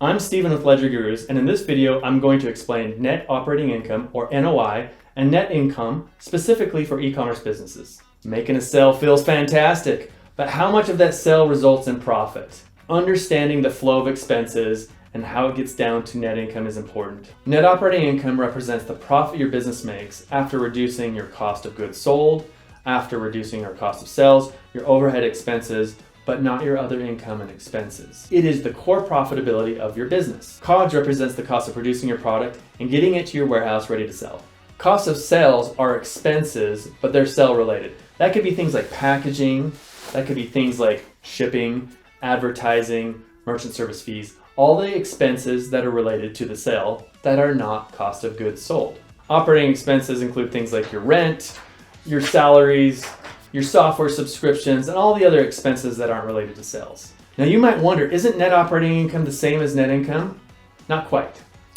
I'm Steven with LedgerGurus, and in this video I'm going to explain net operating income, or NOI, and net income specifically for e-commerce businesses. Making a sale feels fantastic, but how much of that sale results in profit? Understanding the flow of expenses and how it gets down to net income is important. Net operating income represents the profit your business makes after reducing your cost of goods sold, after reducing your cost of sales, your overhead expenses, but not your other income and expenses. It is the core profitability of your business. COGS represents the cost of producing your product and getting it to your warehouse ready to sell. Costs of sales are expenses, but they're sale related. That could be things like packaging, that could be things like shipping, advertising, merchant service fees, all the expenses that are related to the sale that are not cost of goods sold. Operating expenses include things like your rent, your salaries, your software subscriptions, and all the other expenses that aren't related to sales. Now you might wonder, isn't net operating income the same as net income? Not quite.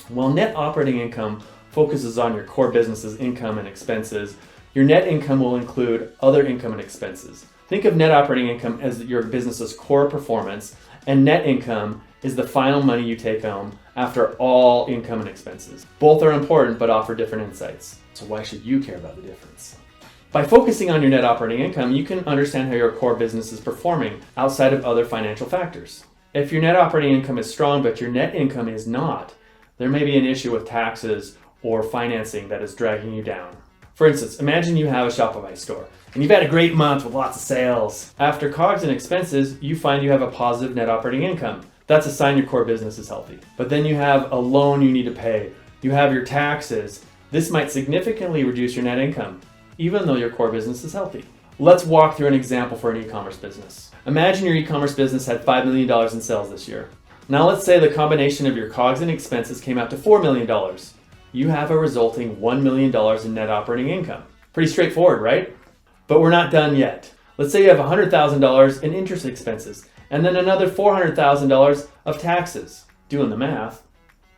While net operating income focuses on your core business's income and expenses, your net income will include other income and expenses. Think of net operating income as your business's core performance, and net income is the final money you take home after all income and expenses. Both are important but offer different insights. So why should you care about the difference? By focusing on your net operating income, you can understand how your core business is performing outside of other financial factors. If your net operating income is strong but your net income is not, there may be an issue with taxes or financing that is dragging you down. For instance, imagine you have a Shopify store and you've had a great month with lots of sales. After COGS and expenses, you find you have a positive net operating income. That's a sign your core business is healthy. But then you have a loan you need to pay. You have your taxes. This might significantly reduce your net income, even though your core business is healthy. Let's walk through an example for an e-commerce business. Imagine your e-commerce business had $5 million in sales this year. Now let's say the combination of your COGS and expenses came out to $4 million. You have a resulting $1 million in net operating income. Pretty straightforward, right? But we're not done yet. Let's say you have $100,000 in interest expenses and then another $400,000 of taxes. Doing the math,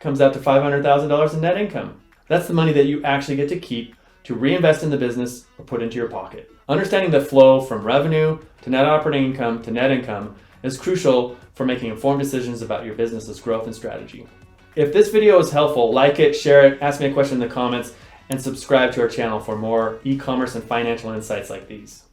comes out to $500,000 in net income. That's the money that you actually get to keep to reinvest in the business or put into your pocket. Understanding the flow from revenue to net operating income to net income is crucial for making informed decisions about your business's growth and strategy. If this video is helpful, like it, share it, ask me a question in the comments, and subscribe to our channel for more e-commerce and financial insights like these.